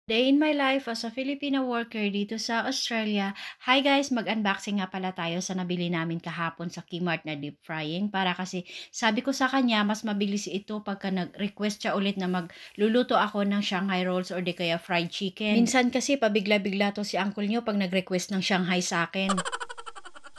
Day in my life as a Filipino worker dito sa Australia. Hi guys, mag-unboxing nga pala tayo sa nabili namin kahapon sa Kmart na deep frying para kasi sabi ko sa kanya mas mabilis ito pagka nag-request siya ulit na magluluto ako ng Shanghai rolls or di kaya fried chicken. Minsan kasi pabigla-bigla to si uncle nyo pag nag-request ng Shanghai sa akin.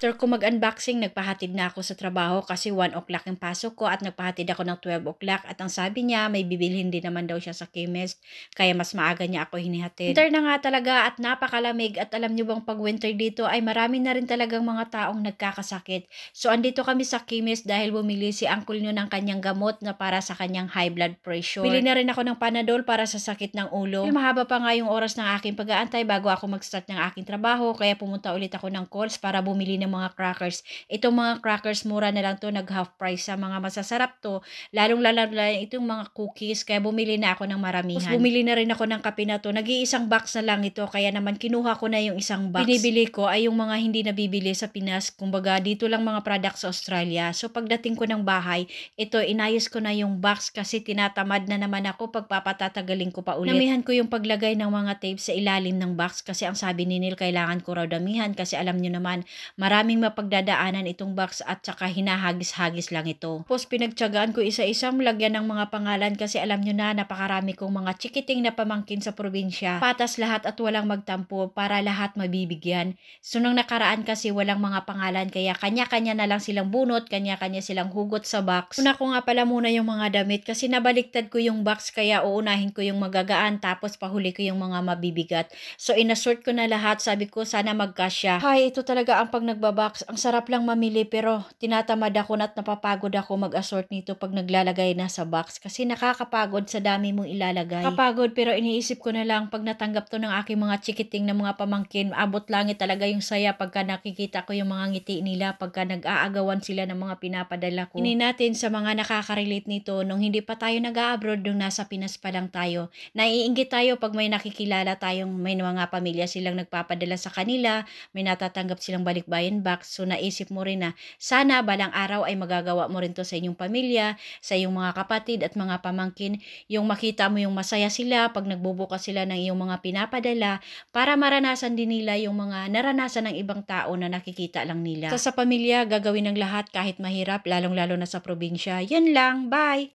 After ko mag-unboxing, nagpahatid na ako sa trabaho kasi 1 o'clock yung pasok ko at nagpahatid ako ng 12 o'clock at ang sabi niya may bibilhin din naman daw siya sa chemist kaya mas maaga niya ako hinihatid. Winter na nga talaga at napakalamig at alam niyo bang pag winter dito ay marami na rin talagang mga taong nagkakasakit. So andito kami sa chemist dahil bumili si uncle nyo ng kanyang gamot na para sa kanyang high blood pressure. Bili na rin ako ng Panadol para sa sakit ng ulo. Mahaba pa nga yung oras ng aking pag-aantay bago ako mag-start ng aking trabaho kaya pumunta ulit ako ng Coles para bumili ng mga crackers. Itong mga crackers mura na lang to, nag half price sa mga masasarap to. Lalong-lalo na itong mga cookies kaya bumili na ako ng maramihan. Tapos bumili na rin ako ng kape na to. Nag-iisang box na lang ito kaya naman kinuha ko na yung isang box. Binibili ko ay yung mga hindi nabibili sa Pinas. Kumbaga dito lang mga products sa Australia. So pagdating ko ng bahay, ito inayos ko na yung box kasi tinatamad na naman ako pagpapatatagalin ko pa ulit. Namihan ko yung paglagay ng mga tape sa ilalim ng box kasi ang sabi ni Neil kailangan ko raw damihan kasi alam nyo naman maraming mapagdadaanan itong box at saka hinahagis-hagis lang ito. Tapos pinagtyagaan ko isa-isang lagyan ng mga pangalan kasi alam nyo na napakarami kong mga chikiting na pamangkin sa probinsya. Patas lahat at walang magtampo para lahat mabibigyan. So nung nakaraan kasi walang mga pangalan kaya kanya-kanya na lang silang bunot, kanya-kanya silang hugot sa box. Una ko nga pala muna yung mga damit kasi nabaliktad ko yung box kaya uunahin ko yung magagaan tapos pahuli ko yung mga mabibigat. So inasort ko na lahat, sabi ko sana magkasya. Hay, ito talaga ang pag nagbabox. Ang sarap lang mamili pero tinatamad ako at napapagod ako mag-assort nito pag naglalagay na sa box kasi nakakapagod sa dami mong ilalagay. Kapagod pero iniisip ko na lang pag natanggap to ng aking mga chikiting na mga pamangkin, abot langit talaga yung saya pagka nakikita ko yung mga ngiti nila pagka nag-aagawan sila ng mga pinapadala ko. Hindi natin sa mga nakaka-relate nito nung hindi pa tayo nag-a-abroad, nung nasa Pinas pa lang tayo. Naiinggit tayo pag may nakikilala tayong may mga pamilya silang nagpapadala sa kanila, may natatanggap silang balikbayan box. So naisip mo rin na sana balang araw ay magagawa mo rin to sa inyong pamilya, sa iyong mga kapatid at mga pamangkin, yung makita mo yung masaya sila pag nagbubukas sila ng iyong mga pinapadala para maranasan din nila yung mga naranasan ng ibang tao na nakikita lang nila. Sa pamilya, gagawin ng lahat kahit mahirap, lalong-lalo na sa probinsya. Yan lang, bye!